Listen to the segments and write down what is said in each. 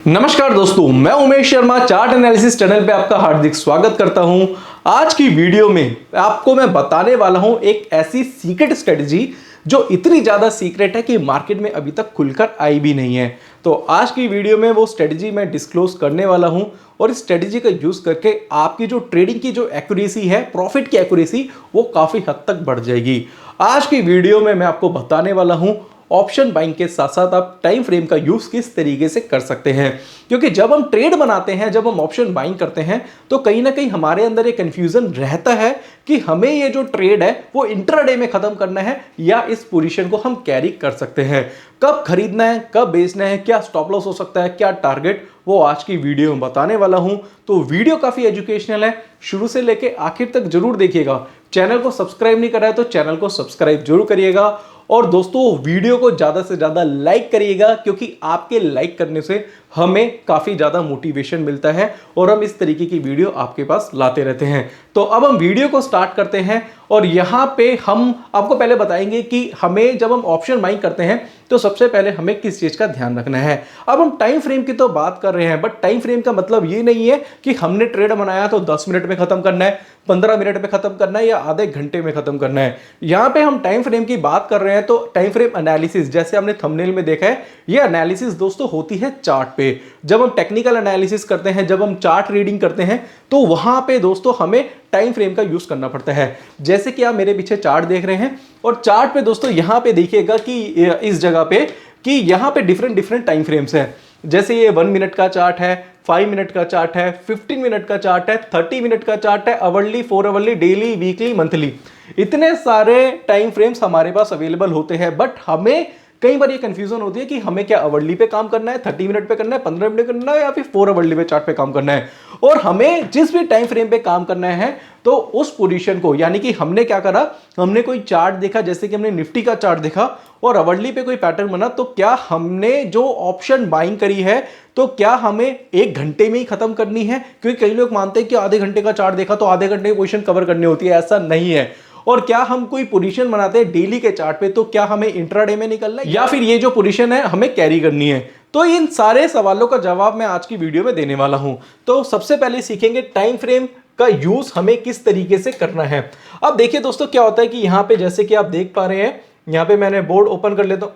नमस्कार दोस्तों, मैं Umesh Sharma chart analysis channel पे आपका हार्दिक स्वागत करता हूं। आज की वीडियो में आपको मैं बताने वाला हूं एक ऐसी सीक्रेट स्ट्रेटजी जो इतनी ज्यादा सीक्रेट है कि मार्केट में अभी तक खुलकर आई भी नहीं है। तो आज की वीडियो में वो स्ट्रेटजी मैं डिस्क्लोज करने वाला हूं और इस स्ट्रेटजी का यूज करके आपकी जो ट्रेडिंग की जो एक्यूरेसी है, प्रॉफिट की एक्यूरेसी, वो काफी हद तक बढ़ जाएगी। आज की वीडियो में मैं आपको बताने वाला हूं ऑप्शन बाइंग के साथ साथ आप टाइम फ्रेम का यूज किस तरीके से कर सकते हैं, क्योंकि जब हम ट्रेड बनाते हैं, जब हम ऑप्शन बाइंग करते हैं, तो कहीं ना कहीं हमारे अंदर एक कंफ्यूजन रहता है कि हमें ये जो ट्रेड है वो इंट्राडे में खत्म करना है या इस पोजीशन को हम कैरी कर सकते हैं। कब खरीदना है, कब बेचना है, क्या स्टॉप लॉस हो सकता है, क्या टारगेट, वो आज की वीडियो में बताने वाला हूं। तो वीडियो काफी एजुकेशनल है, शुरू से लेके आखिर तक जरूर देखिएगा। चैनल को सब्सक्राइब नहीं करा है तो चैनल को सब्सक्राइब जरूर करिएगा और दोस्तों वीडियो को ज्यादा से ज्यादा लाइक करिएगा, क्योंकि आपके लाइक करने से हमें काफी ज्यादा मोटिवेशन मिलता है और हम इस तरीके की वीडियो आपके पास लाते रहते हैं। तो अब हम वीडियो को स्टार्ट करते हैं और यहां पे हम आपको पहले बताएंगे कि हमें जब हम ऑप्शन बाइंग करते हैं तो सबसे पहले हमें किस चीज का ध्यान रखना है। अब हम टाइम फ्रेम की तो बात कर रहे हैं, बट टाइम फ्रेम का मतलब ये नहीं है कि हमने ट्रेड बनाया तो 10 मिनट में खत्म करना है, 15 मिनट में खत्म करना है या आधे घंटे में खत्म करना है। यहां पे हम टाइम फ्रेम की बात कर रहे हैं तो टाइम फ्रेम एनालिसिस, जैसे हमने थंबनेल में देखा है, ये एनालिसिस दोस्तों होती है चार्ट पे। जब हम टेक्निकल एनालिसिस करते हैं, जब हम चार्ट रीडिंग करते हैं, तो वहां पे दोस्तों हमें टाइम फ्रेम का यूज करना पड़ता है। जैसे कि आप मेरे पीछे चार्ट देख रहे हैं और चार्ट पे दोस्तों यहां पे देखिएगा कि इस जगह पे कि यहां पे डिफरेंट टाइम फ्रेम्स हैं। जैसे ये 1 मिनट का चार्ट है, 5 मिनट का चार्ट है, 15 मिनट का चार्ट है, 30 मिनट का चार्ट है, hourly, 4 hourly, daily, weekly, monthly, इतने सारे टाइम फ्रेम्स हमारे पास अवेलेबल होते हैं। बट हमें कई बार ये कंफ्यूजन होती है कि हमें क्या आवरली पे काम करना है, 30 मिनट पे करना है, 15 मिनट करना है या फिर 4 आवरली पे चार्ट पे काम करना है। और हमें जिस भी टाइम फ्रेम पे काम करना है तो उस पोजीशन को, यानी कि हमने क्या करा, हमने कोई चार्ट देखा, जैसे कि हमने निफ्टी का चार्ट देखा और आवरली पे कोई पैटर्न बना, तो क्या हमने जो ऑप्शन बाइंग करी है तो क्या हमें 1 घंटे में ही खत्म करनी है? क्योंकि कई लोग मानते हैं कि आधे घंटे का चार्ट देखा तो आधे घंटे की पोजीशन कवर करनी होती है, ऐसा नहीं है। और क्या हम कोई पोजीशन बनाते हैं डेली के चार्ट पे तो क्या हमें इंट्राडे में निकलना है या फिर ये जो पोजीशन है हमें कैरी करनी है? तो इन सारे सवालों का जवाब मैं आज की वीडियो में देने वाला हूं। तो सबसे पहले सीखेंगे टाइम फ्रेम का यूज हमें किस तरीके से करना है। अब देखिए दोस्तों, क्या होता है कि यहां पे जैसे कि आप देख पा रहे हैं, यहां पे मैंने बोर्ड ओपन कर लेता हूं,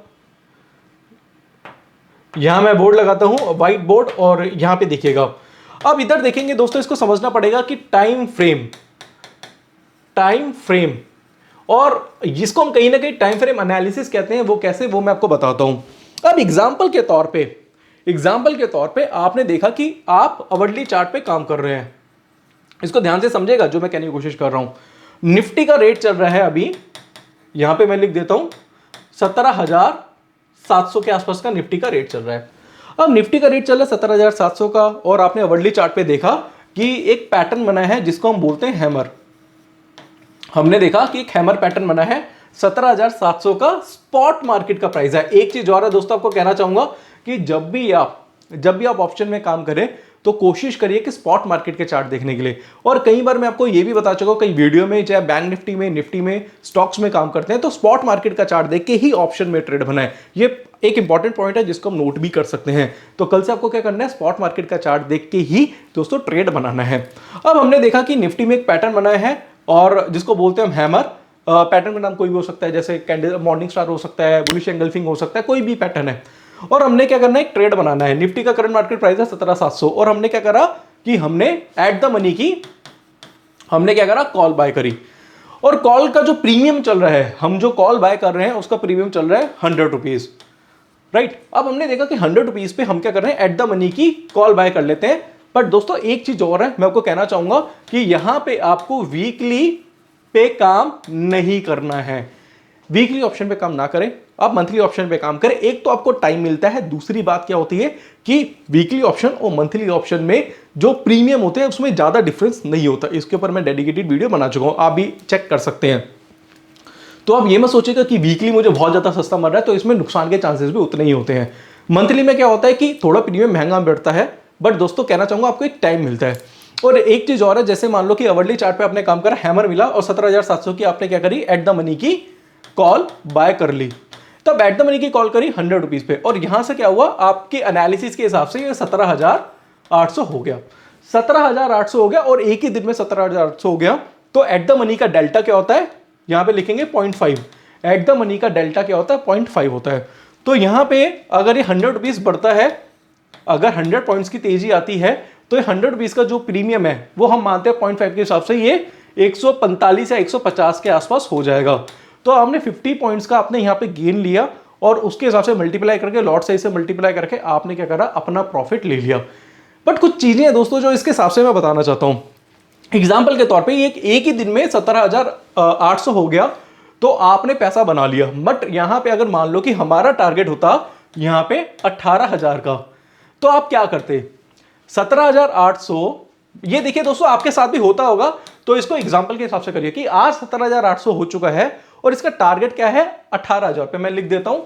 यहां मैं बोर्ड लगाता हूं, व्हाइट बोर्ड, और यहां पे देखिएगा। अब इधर देखेंगे दोस्तों, इसको समझना पड़ेगा कि टाइम फ्रेम और जिसको हम कहीं ना कहीं टाइम फ्रेम एनालिसिस कहते हैं, वो कैसे, वो मैं आपको बताता हूं। अब एग्जांपल के तौर पे आपने देखा कि आप आवरली चार्ट पे काम कर रहे हैं। इसको ध्यान से समझेगा जो मैं कहने की कोशिश कर रहा हूं। निफ्टी का रेट चल रहा है अभी, यहां पे मैं लिख देता हूं 17,700 के आसपास का निफ्टी का रेट चल रहा है। अब निफ्टी का रेट चल रहा है 17,700 का, और आपने आवरली चार्ट पे देखा कि एक पैटर्न बना है जिसको हम बोलते हैं हैमर। हमने देखा कि एक हैमर पैटर्न बना है, 17,700 का स्पॉट मार्केट का प्राइस है। एक चीज और है दोस्तों, आपको कहना चाहूंगा कि जब भी आप ऑप्शन में काम करें तो कोशिश करिए कि स्पॉट मार्केट के चार्ट देखने के लिए। और कई बार मैं आपको यह भी बता चुका हूं कई वीडियो में, चाहे बैंक निफ्टी में, निफ्टी में, स्टॉक्स में काम करते हैं तो स्पॉट मार्केट का चार्ट देख के ही ऑप्शन में ट्रेड बनाए। ये एक इंपॉर्टेंट पॉइंट है जिसको हम नोट भी कर सकते हैं। तो कल से आपको क्या करना है, स्पॉट मार्केट का चार्ट देख के ही दोस्तों ट्रेड बनाना है। अब हमने देखा कि निफ्टी में एक पैटर्न बनाया है और जिसको बोलते हैं हम हैमर। पैटर्न का नाम कोई भी हो सकता है, जैसे कैंडल, मॉर्निंग स्टार हो सकता है, बुलिश एंगल्फिंग हो सकता है, कोई भी पैटर्न है। और हमने क्या करना है, एक ट्रेड बनाना है। निफ्टी का करंट मार्केट प्राइस है 17,700 और हमने क्या करा कि हमने एट द मनी की, हमने क्या करा, कॉल बाय करी। और कॉल का जो प्रीमियम चल रहा है, हम जो कॉल बाय कर रहे हैं उसका प्रीमियम चल रहा है 100 रुपीज, राइट। अब हमने देखा कि 100 रुपीज पे हम क्या कर रहे हैं, एट द मनी की कॉल बाय कर लेते हैं। बट दोस्तों एक चीज और है, मैं आपको कहना चाहूंगा कि यहां पे आपको वीकली पे काम नहीं करना है। वीकली ऑप्शन पे काम ना करें, आप मंथली ऑप्शन पे काम करें। एक तो आपको टाइम मिलता है, दूसरी बात क्या होती है कि वीकली ऑप्शन और मंथली ऑप्शन में जो प्रीमियम होते हैं उसमें ज्यादा डिफरेंस नहीं होता। इसके ऊपर मैं डेडिकेटेड वीडियो बना चुका हूं, आप भी चेक कर सकते हैं। तो आप ये मत सोचिएगा कि वीकली मुझे बहुत ज्यादा सस्ता मिल रहा है तो इसमें नुकसान के चांसेस भी उतने ही होते हैं। मंथली में क्या होता है कि थोड़ा प्रीमियम महंगा बढ़ता है, बट दोस्तों कहना चाहूंगा आपको एक टाइम मिलता है। और एक चीज और है, जैसे मान लो कि आवरली चार्ट पे आपने काम करा, हैमर मिला और 17,700 की आपने क्या करी, एट द मनी की कॉल बाय कर ली। तब एट द मनी की कॉल करी 100 रुपीज पे, और यहां से क्या हुआ, आपके एनालिसिस के हिसाब से ये 17,800 हो गया, 17,800 हो गया, और एक ही दिन में 17,800 हो गया। तो एट द मनी का डेल्टा क्या होता है, यहां पे लिखेंगे 0.5। एट द मनी का डेल्टा क्या होता है, 0.5 होता है। तो यहां पे अगर ये 100 रुपीज बढ़ता है, अगर 100 पॉइंट्स की तेजी आती है, तो ये 100 रुपीज का जो प्रीमियम है वो हम मानते हैं 0.5 के हिसाब से ये 145 या 150 के आसपास हो जाएगा। तो आपने 50 पॉइंट्स का आपने यहाँ पे गेन लिया, और उसके हिसाब से मल्टीप्लाई करके, लॉट साइज से मल्टीप्लाई करके आपने क्या करा, अपना प्रॉफिट ले लिया। बट कुछ चीजें हैं दोस्तों जो इसके हिसाब से मैं बताना चाहता हूं। एग्जाम्पल के तौर पे एक ही दिन में 17,800 हो गया, तो आपने पैसा बना लिया। बट यहां पे अगर मान लो कि हमारा टारगेट होता यहां पे 18,000 का, तो आप क्या करते, 17,800, ये देखिए दोस्तों आपके साथ भी होता होगा, तो इसको एग्जांपल के हिसाब से करिए कि आज 17,800 हो चुका है और इसका टारगेट क्या है, 18,000 रुपए। मैं लिख देता हूं,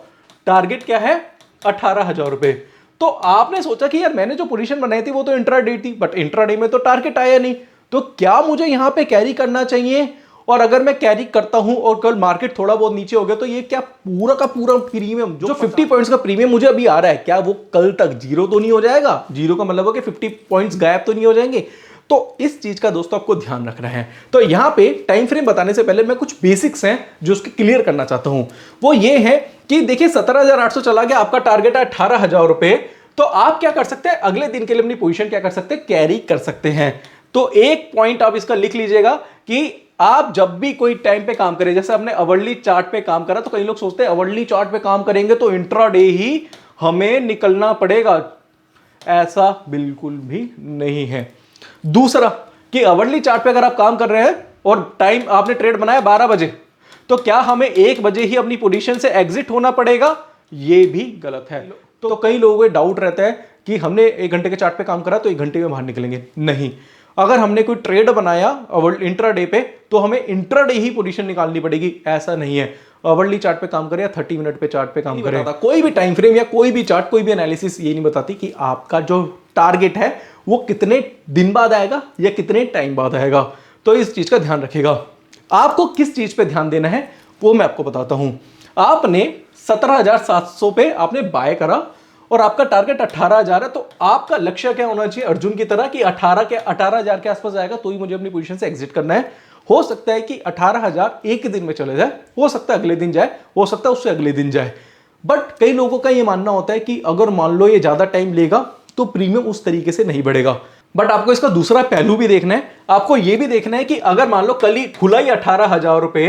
टारगेट क्या है, 18,000 रुपए। तो आपने सोचा कि यार मैंने जो पोजीशन बनाई थी वो तो इंट्राडे थी, बट इंट्राडे में तो टारगेट आया नहीं, तो क्या मुझे यहां पे कैरी करना चाहिए, और अगर मैं कैरी करता हूं और कल मार्केट थोड़ा बहुत नीचे हो गया, तो ये क्या पूरा का पूरा प्रीमियम जो 50 पॉइंट्स का प्रीमियम मुझे अभी आ रहा है, क्या वो कल तक जीरो तो नहीं हो जाएगा? जीरो का मतलब हो कि 50 पॉइंट्स गायब तो नहीं हो जाएंगे? तो इस चीज का दोस्तों आपको ध्यान रखना है। तो यहां पे टाइम फ्रेम बताने से पहले मैं कुछ बेसिक्स हैं जो उसके क्लियर करना चाहता हूं। वो ये है कि देखिए 17,800 चला गया, आपका टारगेट है 18,000 रुपए, तो आप क्या कर सकते हैं, अगले दिन के लिए अपनी पोजीशन क्या कर सकते हैं, कैरी कर सकते हैं। तो एक पॉइंट आप इसका लिख लीजिएगा कि आप जब भी कोई टाइम पे काम करें, जैसे हमने अवर्ली चार्ट पे काम करा, तो कई लोग सोचते हैं अवर्ली चार्ट पे काम करेंगे तो इंट्राडे ही हमें निकलना पड़ेगा, ऐसा बिल्कुल भी नहीं है। दूसरा कि अवर्ली चार्ट पे अगर आप काम कर रहे हैं और टाइम आपने ट्रेड बनाया 12 बजे, तो क्या हमें 1 बजे ही अपनी पोजीशन से एग्जिट होना पड़ेगा? ये भी गलत है। तो कई लोगों को डाउट रहता है कि हमने 1 घंटे के चार्ट पे काम करा तो 1 घंटे में बाहर निकलेंगे। नहीं, अगर हमने कोई ट्रेड बनाया इंट्राडे पे, तो हमें इंट्राडे ही पोजीशन निकालनी पड़ेगी, ऐसा नहीं है। अवर्ली चार्ट पे काम करें या 30 मिनट पे चार्ट पे काम करें, कोई भी टाइम फ्रेम या कोई भी चार्ट, कोई भी एनालिसिस ये नहीं बताती कि आपका जो टारगेट है वो कितने दिन बाद आएगा या कितने टाइम बाद आएगा। तो इस चीज का ध्यान रखिएगा। आपको किस चीज पे ध्यान देना है वो मैं आपको बताता हूं। आपने 17,700 पे आपने बाय करा और आपका टारगेट 18,000 है, तो आपका लक्ष्य क्या होना चाहिए, अर्जुन की तरह कि 18,000 के आसपास आएगा तो ही मुझे अपनी पोजीशन से एग्जिट करना है। हो सकता है कि 18,000 एक दिन में चले जाए, हो सकता है अगले दिन जाए, हो सकता है उससे अगले दिन जाए। बट कई लोगों का ये मानना होता है कि अगर मान लो ये ज्यादा टाइम लेगा तो प्रीमियम उस तरीके से नहीं बढ़ेगा। बट आपको इसका दूसरा पहलू भी देखना है। आपको यह भी देखना है कि अगर मान लो कल ही खुला ही 18,000 रुपए,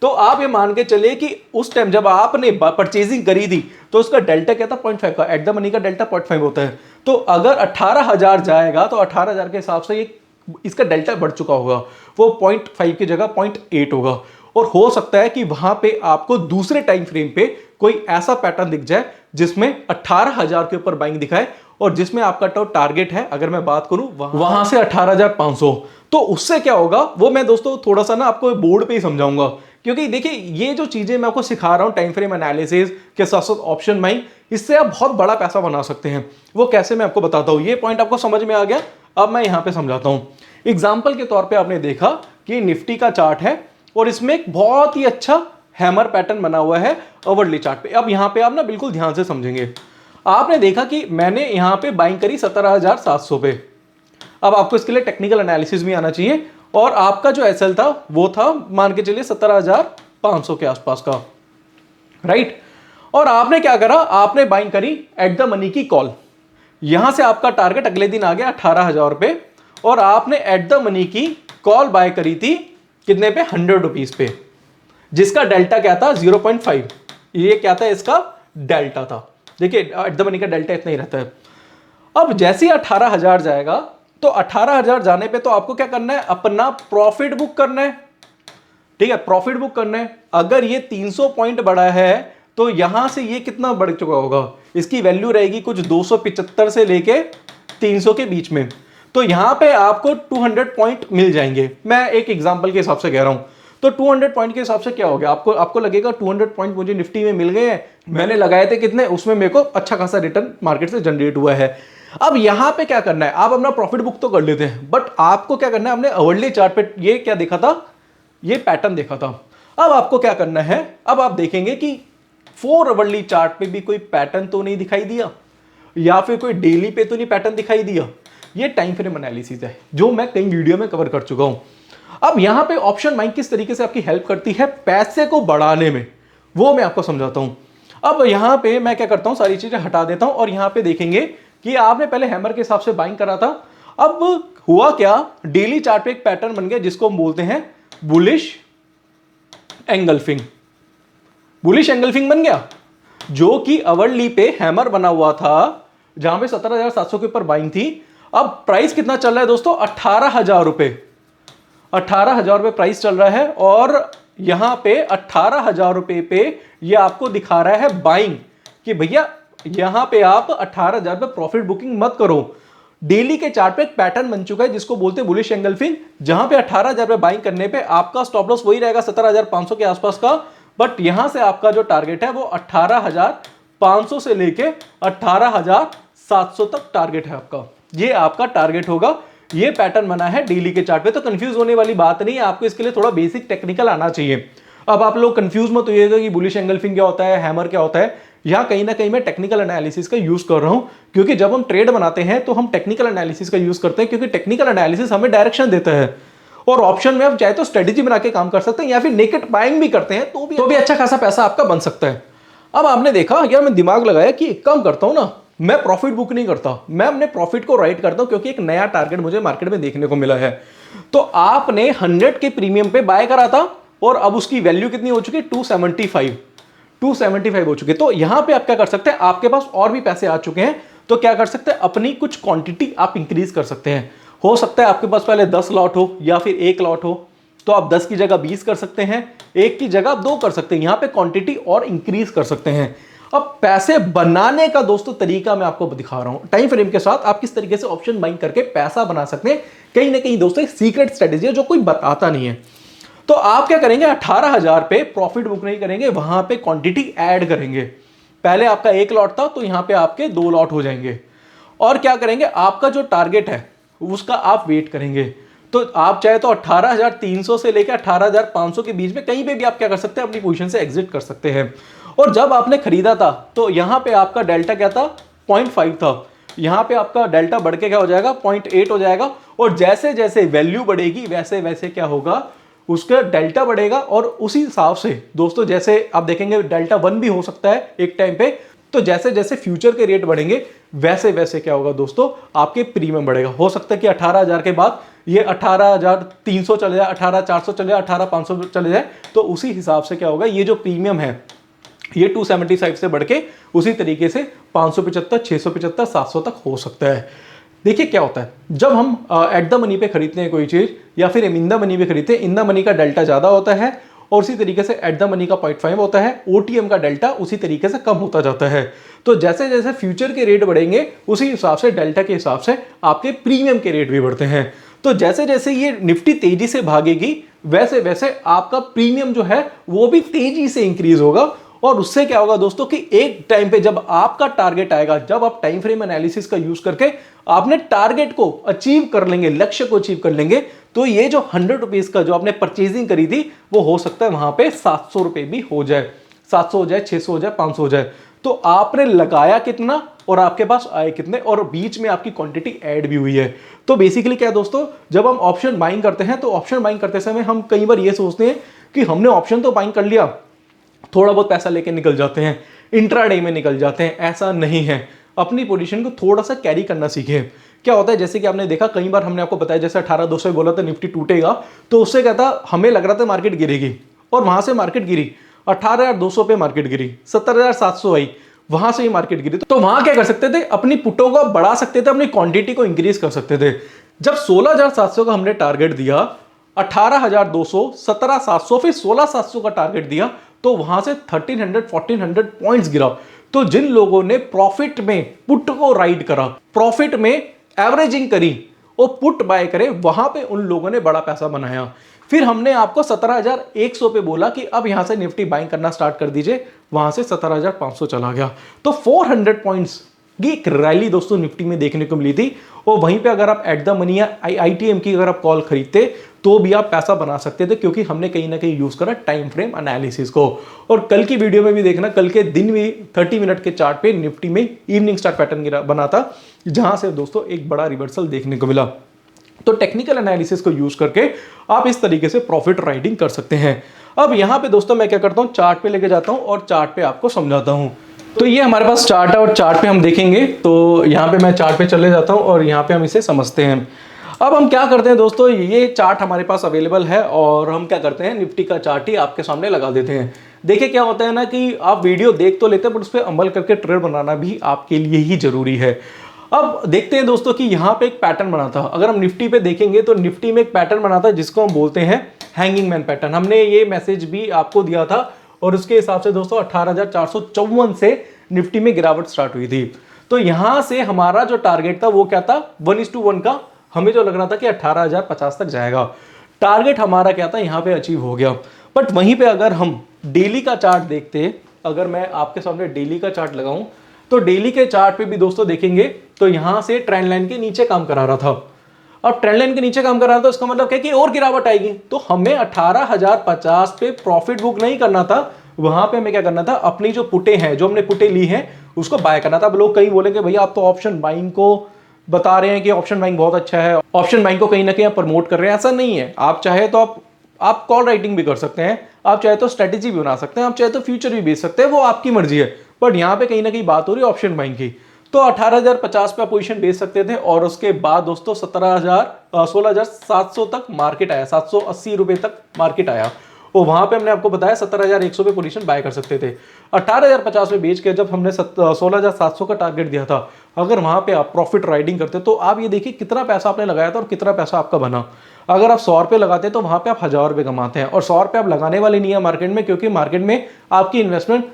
तो आप ये मान के चलिए कि उस टाइम जब आपने परचेजिंग करी थी तो उसका डेल्टा क्या था, 0.5 का। एट द मनी का डेल्टा 0.5 होता है। तो अगर 18,000 जाएगा तो 18,000 के हिसाब से ये इसका डेल्टा बढ़ चुका होगा, वो 0.5 की जगह 0.8 होगा। और हो सकता है कि वहां पे आपको दूसरे टाइम फ्रेम पे कोई ऐसा पैटर्न दिख जाए जिसमें 18,000 के ऊपर बाइंग दिखाए, और जिसमें आपका तो टारगेट है, अगर मैं बात करूं वहां से 18,500, तो उससे क्या होगा वो मैं दोस्तों थोड़ा सा ना आपको बोर्ड पे ही समझाऊंगा। क्योंकि देखिए ये जो चीजें मैं आपको सिखा रहा हूं टाइम फ्रेम एनालिसिस के साथ साथ ऑप्शन बाइंग, इससे आप बहुत बड़ा पैसा बना सकते हैं। वो कैसे मैं आपको बताता हूं। ये पॉइंट आपको समझ में आ गया, अब मैं यहां पे समझाता हूं। एग्जाम्पल के तौर पे आपने देखा कि निफ्टी का चार्ट है और इसमें एक बहुत ही अच्छा हैमर पैटर्न बना हुआ है ओवरली चार्ट पे। अब यहां पे आप ना बिल्कुल ध्यान से समझेंगे। आपने देखा कि मैंने यहां पे बाइंग करी 17,700 पे। अब आपको इसके लिए टेक्निकल एनालिसिस भी आना चाहिए, और आपका जो एसएल था वो था मान के चलिए 17,500 के आसपास का, राइट। और आपने क्या करा, आपने बाइंग करी एट द मनी की कॉल। यहां से आपका टारगेट अगले दिन आ गया 18,000 रुपए, और आपने एट द मनी की कॉल बाय करी थी कितने पे, 100 रुपीज पे, जिसका डेल्टा क्या था, 0.5। ये क्या था, इसका डेल्टा था। देखिए एट द मनी का डेल्टा इतना ही रहता है। अब जैसे ही 18,000 जाएगा, तो 18,000 जाने पे तो आपको क्या करना है, अपना प्रॉफिट बुक करना है। ठीक है, प्रॉफिट बुक करना है। अगर ये 300 पॉइंट बढ़ा है तो यहां से ये कितना बढ़ चुका होगा, इसकी वैल्यू रहेगी कुछ 275 से लेके 300 के बीच में। तो यहां पे आपको 200 पॉइंट मिल जाएंगे। मैं एक एग्जांपल के हिसाब से कह रहा हूं। तो 200 पॉइंट के हिसाब से क्या हो गया, आपको लगेगा 200 पॉइंट मुझे निफ्टी में मिल गए हैं, मैंने लगाए थे कितने, उसमें मेरे को अच्छा खासा रिटर्न मार्केट से जनरेट हुआ है। अब यहां पे क्या करना है, आप अपना प्रॉफिट बुक तो कर लेते हैं, बट आपको क्या करना है, हमने अवर्ली चार्ट पे ये क्या देखा था, ये पैटर्न देखा था। अब आपको क्या करना है, अब आप देखेंगे कि 4 आवरली चार्ट पे भी कोई पैटर्न तो नहीं दिखाई दिया, या फिर कोई डेली पे तो नहीं पैटर्न दिखाई दिया। ये टाइम फ्रेम एनालिसिस है जो मैं कई वीडियो में कवर कर चुका हूं। अब यहां पे ऑप्शन बाइंग किस तरीके से आपकी हेल्प करती है पैसे को बढ़ाने में, वो मैं आपको समझाता हूं। अब यहां पे मैं क्या करता हूं, सारी चीजें हटा देता हूं और यहां पे देखेंगे कि आपने पहले हैमर के हिसाब से बाइंग करा था। अब हुआ क्या, डेली चार्ट पे एक पैटर्न बन गया जिसको हम बोलते हैं बुलिश एंगल्फिंग। बुलिश एंगल्फिंग बन गया, जो कि आवरली पे हैमर बना हुआ था, जहां पे 17,700 के ऊपर बाइंग थी। अब प्राइस कितना चल रहा है दोस्तों, 18,000 रुपए, 18,000 रुपए प्राइस चल रहा है। और यहां पे 18,000 रुपए पे ये आपको दिखा रहा है बाइंग कि भैया यहां पे आप 18,000 रुपए प्रॉफिट बुकिंग मत करो। डेली के चार्ट पे एक पैटर्न बन चुका है जिसको बोलते हैं बुलिश एंगल्फिंग, जहां पे 18,000 रुपए बाइंग करने पे आपका स्टॉप लॉस वही रहेगा 17,500 के आसपास का, बट यहां से आपका जो टारगेट है वो 18,500 से लेके 18,700 तक टारगेट है आपका। ये आपका टारगेट होगा। ये पैटर्न बना है डेली के चार्ट पे, तो कंफ्यूज होने वाली बात नहीं है, आपको इसके लिए थोड़ा बेसिक टेक्निकल आना चाहिए। अब आप लोग कंफ्यूज मत होइएगा कि बुलिश एंगल्फिंग क्या होता है, हैमर क्या होता है। यहां कहीं ना कहीं मैं टेक्निकल एनालिसिस का यूज कर रहा हूं, क्योंकि जब हम ट्रेड बनाते हैं तो हम टेक्निकल एनालिसिस का यूज करते हैं, क्योंकि टेक्निकल एनालिसिस हमें डायरेक्शन देता है। और ऑप्शन में आप चाहे तो स्ट्रेटेजी बना के काम कर सकते हैं या फिर नेकेड बाइंग भी करते हैं, तो भी अच्छा खासा पैसा आपका बन सकता है। अब आपने देखा यार, मैं दिमाग लगाया कि एक काम करता हूं ना, मैं प्रॉफिट बुक नहीं करता, मैं अपने प्रॉफिट को राइट करता हूं, क्योंकि एक नया टारगेट मुझे मार्केट में देखने को मिला है। तो आपने 100 के प्रीमियम पे बाय करा था और अब उसकी वैल्यू कितनी हो चुकी है, 275 हो चुके। तो यहां पे आप क्या कर सकते हैं, आपके पास और भी पैसे आ चुके हैं, तो क्या कर सकते हैं, अपनी कुछ क्वांटिटी आप इंक्रीज कर सकते हैं। हो सकता है आपके पास पहले 10 लॉट हो या फिर 1 लॉट हो, तो आप 10 की जगह 20 कर सकते हैं, 1 की जगह आप 2 कर सकते हैं। यहां पे क्वांटिटी और इंक्रीज कर सकते हैं। अब पैसे बनाने का दोस्तों तरीका मैं आपको दिखा रहा हूं, टाइम फ्रेम के साथ आप किस तरीके से ऑप्शन बाइंग करके पैसा बना सकते हैं। कहीं ना कहीं दोस्तों एक सीक्रेट स्ट्रेटेजी है जो कोई बताता नहीं है। तो आप क्या करेंगे, 18,000 पे प्रॉफिट बुक नहीं करेंगे, वहां पे क्वांटिटी ऐड करेंगे। पहले आपका 1 लॉट था, तो यहां पे आपके 2 लॉट हो जाएंगे। और क्या करेंगे, आपका जो टारगेट है उसका आप वेट करेंगे। तो आप चाहे तो 18,300 से लेकर 18,500 के बीच में कहीं पे भी आप क्या कर सकते हैं, अपनी पोजीशन से एग्जिट कर सकते हैं। और जब आपने खरीदा था तो यहां पे आपका डेल्टा क्या था, 0.5 था। यहां पे आपका डेल्टा बढ़ के क्या हो जाएगा, 0.8 हो जाएगा। और जैसे जैसे वैल्यू बढ़ेगी वैसे वैसे क्या होगा, उसका डेल्टा बढ़ेगा। और उसी हिसाब से दोस्तों, जैसे आप देखेंगे डेल्टा 1 भी हो सकता है एक टाइम पे, तो जैसे जैसे फ्यूचर के रेट बढ़ेंगे वैसे वैसे क्या होगा दोस्तों, आपके प्रीमियम बढ़ेगा। हो सकता है कि 18,000 के बाद ये 18,300 चले जाए, 18,400 चले जाए, 18,500 चले जाए, तो उसी हिसाब से क्या होगा, ये जो प्रीमियम है ये 275 से बढ़ के उसी तरीके से 575, 675, 700 तक हो सकता है। देखिए क्या होता है, जब हम एट द मनी पे खरीदते हैं कोई चीज, या फिर इन द मनी पे खरीदते हैं, इन द मनी का डेल्टा ज्यादा होता है और उसी तरीके से एट द मनी का 0.5 होता है। ओटीएम का डेल्टा उसी तरीके से कम होता जाता है। तो जैसे जैसे फ्यूचर के रेट बढ़ेंगे उसी हिसाब से डेल्टा के हिसाब से आपके प्रीमियम के रेट भी बढ़ते हैं। तो जैसे जैसे ये निफ्टी तेजी से भागेगी वैसे वैसे आपका प्रीमियम जो है वो भी तेजी से इंक्रीज होगा। और उससे क्या होगा दोस्तों कि एक टाइम पे जब आपका टारगेट आएगा, जब आप टाइम फ्रेम एनालिसिस का यूज करके आपने टारगेट को अचीव कर लेंगे, लक्ष्य को अचीव कर लेंगे, तो ये जो 100 रुपीज का जो आपने परचेजिंग करी थी वो हो सकता है वहां पे 700 रुपए भी हो जाए, 700 हो जाए, 600 हो जाए, 500 हो जाए। तो आपने लगाया कितना और आपके पास आए कितने, और बीच में आपकी क्वांटिटी ऐड भी हुई है। तो बेसिकली क्या है दोस्तों, जब हम ऑप्शन बाइंग करते हैं तो ऑप्शन बाइंग करते समय हम कई बार ये सोचते हैं कि हमने ऑप्शन तो बाइंग कर लिया, थोड़ा बहुत पैसा लेके निकल जाते हैं, इंट्राडे में निकल जाते हैं। ऐसा नहीं है, अपनी पोजीशन को थोड़ा सा कैरी करना सीखें। क्या होता है, जैसे कि आपने देखा कई बार हमने आपको बताया, जैसे 18,200 बोला था निफ्टी टूटेगा, तो उससे क्या था, हमें लग रहा था मार्केट गिरेगी और वहां से मार्केट गिरी, 18,200 पे मार्केट गिरी, 17,700 आई, वहां से ही मार्केट गिरी। तो वहां क्या कर सकते थे, अपनी पुटों को बढ़ा सकते थे, अपनी क्वांटिटी को इंक्रीज कर सकते थे। जब 16,700 का हमने टारगेट दिया, 18,200, 17,700, फिर 16,700 का टारगेट दिया, तो वहां से 1300, 1400 पॉइंट्स गिरा। तो जिन लोगों ने प्रॉफिट में पुट को राइड करा, प्रॉफिट में एवरेजिंग करी, वो पुट बाय करे, वहां पे उन लोगों ने बड़ा पैसा बनाया। फिर हमने आपको 17,100 पे बोला कि अब यहां से निफ्टी बाइंग करना स्टार्ट कर दीजिए, वहां से 17,500 चला गया। तो 400 पॉइंट्स कि एक रैली दोस्तों निफ्टी में देखने को मिली थी, और वहीं पे अगर आप एट द मनी या IITM की अगर आप कॉल खरीदते तो भी आप पैसा बना सकते थे, क्योंकि हमने कहीं ना कहीं यूज करा टाइम फ्रेम एनालिसिस को। और कल की वीडियो में भी देखना, कल के दिन भी 30 मिनट के चार्ट पे निफ्टी में इवनिंग स्टार पैटर्न बना था, जहां से दोस्तों एक बड़ा रिवर्सल देखने को मिला। तो टेक्निकल एनालिसिस को यूज करके आप इस तरीके से प्रॉफिट राइडिंग कर सकते हैं। अब यहां पे दोस्तों मैं क्या करता हूं, चार्ट पे लेके जाता हूं और चार्ट पे आपको समझाता हूं। तो ये हमारे पास चार्ट है और चार्ट पे हम देखेंगे, तो यहाँ पे मैं चार्ट पे चले जाता हूँ और यहाँ पे हम इसे समझते हैं। अब हम क्या करते हैं दोस्तों, ये चार्ट हमारे पास अवेलेबल है और हम क्या करते हैं, निफ्टी का चार्ट ही आपके सामने लगा देते हैं। देखिए क्या होता है ना कि आप वीडियो देख तो लेते हैं, बट उस पर अमल करके ट्रेड बनाना भी आपके लिए ही जरूरी है। अब देखते हैं दोस्तों कि यहाँ पे एक पैटर्न बना था। अगर हम निफ्टी पे देखेंगे तो निफ्टी में एक पैटर्न बना था जिसको हम बोलते हैं हैंगिंग मैन पैटर्न। हमने ये मैसेज भी आपको दिया था और उसके हिसाब से दोस्तों 18,454 से निफ्टी में गिरावट स्टार्ट हुई थी। तो यहां से हमारा जो टारगेट था वो क्या था, 1:1 का। हमें जो लग रहा था कि 18,050 तक जाएगा, टारगेट हमारा क्या था, यहां पे अचीव हो गया। बट वहीं पे अगर हम डेली का चार्ट देखते, अगर मैं आपके सामने डेली का चार्ट लगाऊं तो डेली के चार्ट पे भी दोस्तों देखेंगे तो यहां से ट्रेंड लाइन के नीचे काम करा रहा था। अब ट्रेंड लाइन के नीचे काम कर रहा था, इसका मतलब क्या कि और गिरावट आएगी। तो हमें 18,050 पे प्रॉफिट बुक नहीं करना था, वहां पे हमें क्या करना था, अपनी जो पुटे हैं, जो हमने पुटे ली हैं, उसको बाय करना था। अब लोग कहीं बोलेंगे भैया आप तो ऑप्शन बाइंग को बता रहे हैं कि ऑप्शन बाइंग बहुत अच्छा है, ऑप्शन बाइंग को कहीं ना कहीं प्रमोट कर रहे हैं। ऐसा नहीं है। आप चाहे तो आप कॉल राइटिंग भी कर सकते हैं, आप चाहे तो स्ट्रेटेजी भी बना सकते हैं, आप चाहे तो फ्यूचर भी बेच सकते हैं, वो आपकी मर्जी है। बट यहाँ पे कहीं ना कहीं बात हो रही है ऑप्शन बाइंग की। तो 18,050 पे पोजीशन बेच सकते थे और उसके बाद दोस्तों 16,700 तक मार्केट आया, 780 रुपए तक मार्केट आया, और वहां पे हमने आपको बताया 17,100 पे पोजीशन बाय कर सकते थे। 18,050 में बेच के जब हमने 16,700 का टारगेट दिया था, अगर वहां पे आप प्रॉफिट राइडिंग करते तो आप ये देखिए कितना पैसा आपने लगाया था और कितना पैसा आपका बना। अगर आप 100 रुपए लगाते तो वहां पे आप 1,000 रुपए कमाते हैं, और 100 रुपए आप लगाने वाले नहीं है मार्केट में, क्योंकि मार्केट में आपकी इन्वेस्टमेंट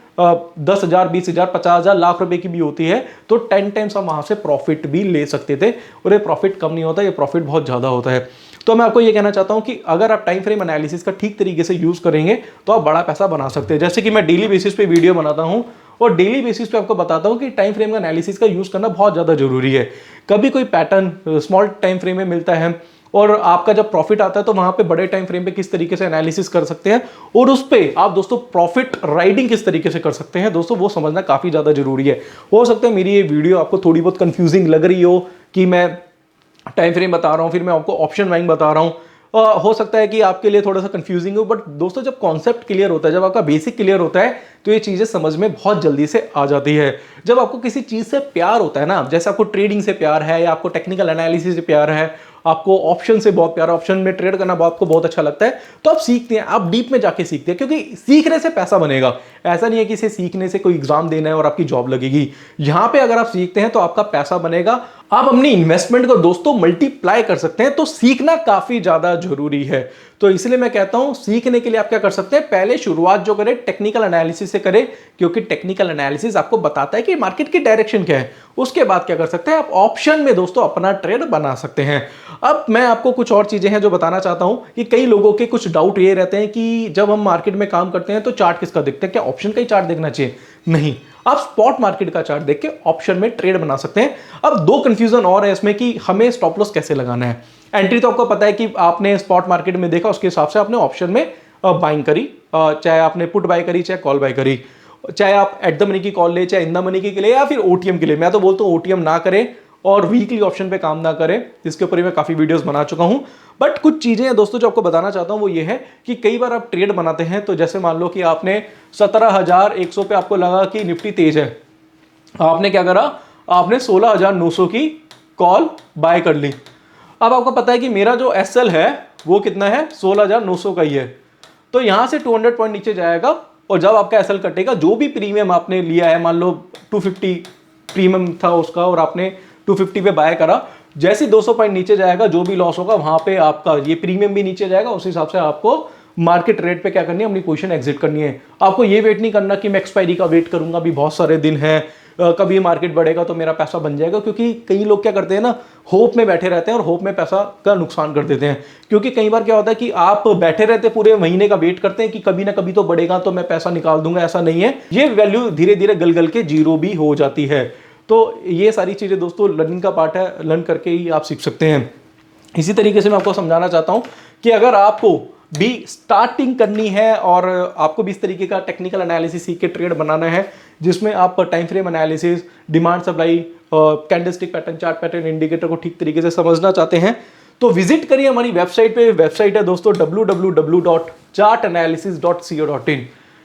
10,000, 20,000, 50,000, लाख रुपए की भी होती है। तो 10 टाइम्स आप वहां से प्रॉफिट भी ले सकते थे, और ये प्रॉफिट कम नहीं होता, ये प्रॉफिट बहुत ज्यादा होता है। तो मैं आपको ये कहना चाहता हूं कि अगर आप टाइम फ्रेम एनालिसिस का ठीक तरीके से यूज करेंगे तो आप बड़ा पैसा बना सकते हैं। जैसे कि मैं डेली बेसिस पे वीडियो बनाता हूं और डेली बेसिस पे आपको बताता हूं कि टाइम फ्रेम का एनालिसिस का यूज करना बहुत ज्यादा जरूरी है। कभी कोई पैटर्न स्मॉल टाइम फ्रेम में मिलता है और आपका जब प्रॉफिट आता है तो वहां पे बड़े टाइम फ्रेम पे किस तरीके से एनालिसिस कर सकते हैं और उस पे आप दोस्तों प्रॉफिट राइडिंग किस तरीके से कर सकते हैं, दोस्तों वो समझना काफी ज्यादा जरूरी है। हो सकता है मेरी ये वीडियो आपको थोड़ी बहुत कंफ्यूजिंग लग रही हो कि मैं टाइम फ्रेम बता रहा हूं, फिर मैं आपको ऑप्शन बाइंग बता रहा हूं। हो सकता है कि आपके लिए थोड़ा सा कंफ्यूजिंग हो, बट दोस्तों जब कॉन्सेप्ट क्लियर होता है, जब आपका बेसिक क्लियर होता है, तो ये चीजें समझ में बहुत जल्दी से आ जाती है। जब आपको किसी चीज से प्यार होता है ना, जैसे आपको ट्रेडिंग से प्यार है या आपको टेक्निकल एनालिसिस से प्यार है, आपको ऑप्शन से बहुत प्यार, ऑप्शन में ट्रेड करना आपको बहुत अच्छा लगता है, तो आप सीखते हैं, आप डीप में जाके सीखते हैं, क्योंकि सीखने से पैसा बनेगा। ऐसा नहीं है कि इसे सीखने से कोई एग्जाम देना है और आपकी जॉब लगेगी। यहां पे अगर आप सीखते हैं तो आपका पैसा बनेगा, आप अपनी इन्वेस्टमेंट को दोस्तों मल्टीप्लाई कर सकते हैं। तो सीखना काफी ज्यादा जरूरी है। तो इसलिए मैं कहता हूं सीखने के लिए आप क्या कर सकते हैं, पहले शुरुआत जो करें टेक्निकल एनालिसिस से करें, क्योंकि टेक्निकल एनालिसिस आपको बताता है कि मार्केट की डायरेक्शन क्या है। उसके बाद क्या कर सकते हैं, आप ऑप्शन में दोस्तों अपना ट्रेड बना सकते हैं। अब मैं आपको कुछ और चीजें हैं जो बताना चाहता हूं कि कई लोगों के कुछ डाउट ये रहते हैं कि जब हम मार्केट में काम करते हैं तो चार्ट किसका देखते हैं, क्या ऑप्शन का ही चार्ट देखना चाहिए? नहीं, आप स्पॉट मार्केट का चार्ट देख के ऑप्शन में ट्रेड बना सकते हैं। अब दो कंफ्यूजन और है इसमें कि हमें स्टॉप लॉस कैसे लगाना है। एंट्री तो आपको पता है कि आपने स्पॉट मार्केट में देखा, उसके हिसाब से आपने ऑप्शन में बाइंग करी, चाहे आपने पुट बाय करी चाहे कॉल बाय करी, चाहे आप एट द मनी की कॉल ले चाहे इन द मनी के लिए या फिर ओटीएम के लिए। मैं तो बोलता हूं ओटीएम ना करें और वीकली ऑप्शन पे काम ना करें, जिसके ऊपर मैं काफी वीडियोस बना चुका हूं। बट कुछ चीजें हैं दोस्तों जो आपको बताना चाहता हूं, वो ये है कि कई बार आप ट्रेड बनाते हैं, तो जैसे मान लो कि आपने 17,100 पे आपको लगा कि निफ्टी तेज है, आपने क्या करा, आपने 16,900 की कॉल बाय कर ली। अब आपको पता है कि मेरा जो एसएल है वो कितना है, 16,900 का ही है। तो यहां से 200 पॉइंट नीचे जाएगा और जब आपका एसएल कटेगा, जो भी प्रीमियम आपने लिया है, मान लो 250 प्रीमियम था उसका और आपने 250 पे बाय करा, जैसे 200 पॉइंट नीचे जाएगा, जो भी लॉस होगा वहां पे आपका ये प्रीमियम भी नीचे जाएगा। उस हिसाब से आपको मार्केट रेट पे क्या करनी है, अपनी पोजीशन एग्जिट करनी है। आपको ये वेट नहीं करना कि मैं एक्सपायरी का वेट करूंगा, भी बहुत सारे दिन है, कभी मार्केट बढ़ेगा तो मेरा पैसा बन जाएगा। क्योंकि कई लोग क्या करते हैं ना, होप में बैठे रहते हैं और होप में पैसा का नुकसान कर देते हैं। क्योंकि कई बार क्या होता है कि आप बैठे रहते पूरे महीने का वेट करते हैं कि कभी ना कभी तो बढ़ेगा तो मैं पैसा निकाल दूंगा, ऐसा नहीं है। ये वैल्यू धीरे धीरे गल गल के जीरो भी हो जाती है। तो ये सारी चीज़ें दोस्तों लर्निंग का पार्ट है, लर्न करके ही आप सीख सकते हैं। इसी तरीके से मैं आपको समझाना चाहता हूँ कि अगर आपको भी स्टार्टिंग करनी है और आपको भी इस तरीके का टेक्निकल एनालिसिस सीख के ट्रेड बनाना है जिसमें आप time frame analysis, demand supply, candlestick pattern, chart pattern, indicator को ठीक तरीके से समझना चाहते हैं तो विजिट करिए हमारी वेबसाइट पे। वेबसाइट है दोस्तों www.chartanalysis.co.in।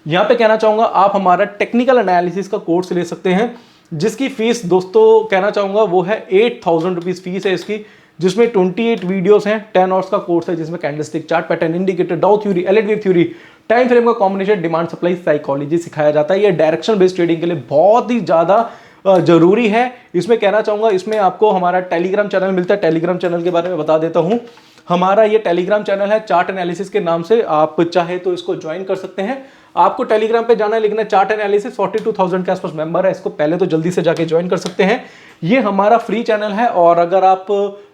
यहाँ पे कहना चाहूँगा आप हमारा टेक्निकल एनालिसिस का कोर्स ले सकते हैं जिसकी फीस दोस्तों कहना चाहूँगा वो है 8,000 रुपीज़ फीस है इसकी, जिसमें 28 वीडियोस हैं, 10 आवर्स का कोर्स है जिसमें कैंडलस्टिक, चार्ट पैटर्न, इंडिकेटर, डाउ theory, LED wave theory, time frame का कॉम्बिनेशन, डिमांड सप्लाई, साइकोलॉजी सिखाया जाता है। ये डायरेक्शन बेस्ड ट्रेडिंग के लिए बहुत ही ज़्यादा जरूरी है। इसमें कहना चाहूँगा इसमें आपको हमारा टेलीग्राम चैनल मिलता है। टेलीग्राम चैनल के बारे में बता देता हूँ। हमारा ये टेलीग्राम चैनल है चार्ट एनालिसिस के नाम से, आप चाहे तो इसको ज्वाइन कर सकते हैं। आपको टेलीग्राम पे जाना है, लिखना है चार्ट एनालिसिस, 42,000 के आसपास मेंबर है, इसको पहले तो जल्दी से जाके ज्वाइन कर सकते हैं। ये हमारा फ्री चैनल है और अगर आप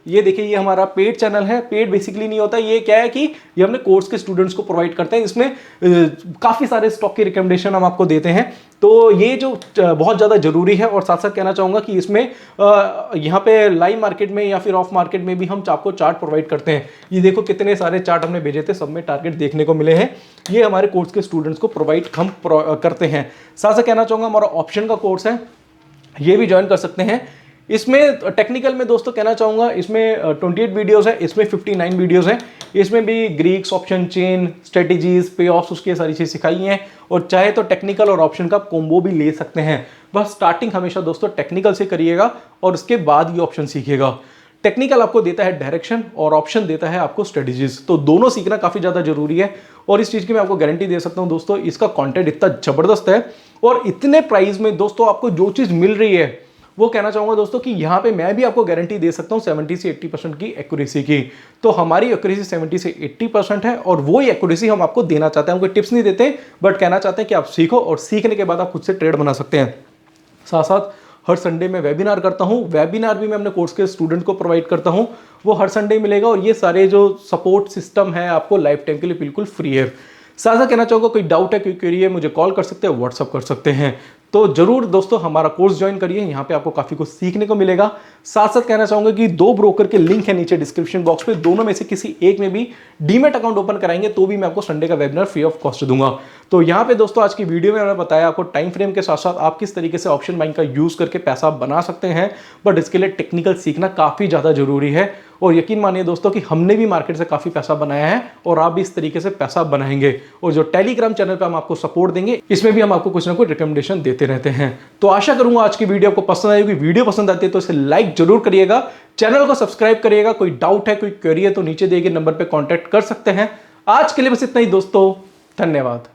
ये देखिए ये हमारा पेड चैनल है। पेड बेसिकली नहीं होता, ये क्या है कि ये हमने कोर्स के स्टूडेंट्स को प्रोवाइड करते हैं। इसमें काफ़ी सारे स्टॉक की रिकमेंडेशन हम आपको देते हैं, तो ये जो बहुत ज़्यादा जरूरी है। और साथ साथ कहना चाहूँगा कि इसमें यहाँ पे लाइव मार्केट में या फिर ऑफ मार्केट में भी हम आपको चार्ट प्रोवाइड करते हैं। ये देखो कितने सारे चार्ट हमने भेजे थे, सब में टारगेट देखने को मिले हैं। ये हमारे कोर्स के स्टूडेंट्स को प्रोवाइड हम करते हैं। साथ साथ कहना चाहूँगा हमारा ऑप्शन का कोर्स है, ये भी ज्वाइन कर सकते हैं। इसमें टेक्निकल में दोस्तों कहना चाहूँगा इसमें 28 वीडियोस है, इसमें 59 वीडियोस हैं। इसमें भी ग्रीक्स, ऑप्शन चेन, स्ट्रेटेजीज, पे ऑफ्स, उसकी सारी चीज़ सिखाई हैं। और चाहे तो टेक्निकल और ऑप्शन का कॉम्बो भी ले सकते हैं। बस स्टार्टिंग हमेशा दोस्तों टेक्निकल से करिएगा और उसके बाद ये ऑप्शन सीखिएगा। टेक्निकल आपको देता है डायरेक्शन और ऑप्शन देता है आपको स्ट्रेटेजीज, तो दोनों सीखना काफ़ी ज़्यादा जरूरी है। और इस चीज़ की मैं आपको गारंटी दे सकता हूँ दोस्तों, इसका कंटेंट इतना ज़बरदस्त है और इतने प्राइस में दोस्तों आपको जो चीज़ मिल रही है वो कहना चाहूँगा दोस्तों कि यहाँ पे मैं भी आपको गारंटी दे सकता हूँ 70 से 80% की एक्यूरेसी की। तो हमारी एक्यूरेसी 70 से 80% है और वो ही एक्यूरेसी हम आपको देना चाहते हैं। हमको टिप्स नहीं देते बट कहना चाहते हैं कि आप सीखो और सीखने के बाद आप खुद से ट्रेड बना सकते हैं। साथ साथ हर संडे में वेबिनार करता हूँ। वेबिनार भी मैं अपने कोर्स के स्टूडेंट को प्रोवाइड करता हूँ, वो हर संडे मिलेगा। और ये सारे जो सपोर्ट सिस्टम है आपको लाइफ टाइम के लिए बिल्कुल फ्री है। साथ साथ कहना चाहूँगा कोई डाउट है, कोई क्वेरी है, मुझे कॉल कर सकते हैं, व्हाट्सअप कर सकते हैं। तो जरूर दोस्तों हमारा कोर्स ज्वाइन करिए, यहाँ पे आपको काफ़ी कुछ सीखने को मिलेगा। साथ साथ कहना चाहूँगा कि 2 ब्रोकर के लिंक है नीचे डिस्क्रिप्शन बॉक्स पे, दोनों में से किसी एक में भी डीमैट अकाउंट ओपन कराएंगे तो भी मैं आपको संडे का वेबिनार फ्री ऑफ कॉस्ट दूंगा। तो यहाँ पे दोस्तों आज की वीडियो में मैंने बताया आपको टाइम फ्रेम के साथ साथ आप किस तरीके से ऑप्शन बाइंग का यूज़ करके पैसा बना सकते हैं, बट इसके लिए टेक्निकल सीखना काफ़ी ज़्यादा जरूरी है। और यकीन मानिए दोस्तों कि हमने भी मार्केट से काफ़ी पैसा बनाया है और आप भी इस तरीके से पैसा बनाएंगे। और जो टेलीग्राम चैनल पे हम आपको सपोर्ट देंगे, इसमें भी हम आपको कुछ ना कुछ रिकमेंडेशन देते रहते हैं। तो आशा करूंगा आज की वीडियो आपको पसंद आएगी। वीडियो पसंद आती है तो इसे लाइक जरूर करिएगा, चैनल को सब्सक्राइब करिएगा। कोई डाउट है, कोई क्वेरी है तो नीचे दिए गए नंबर पर कॉन्टैक्ट कर सकते हैं। आज के लिए बस इतना ही दोस्तों, धन्यवाद।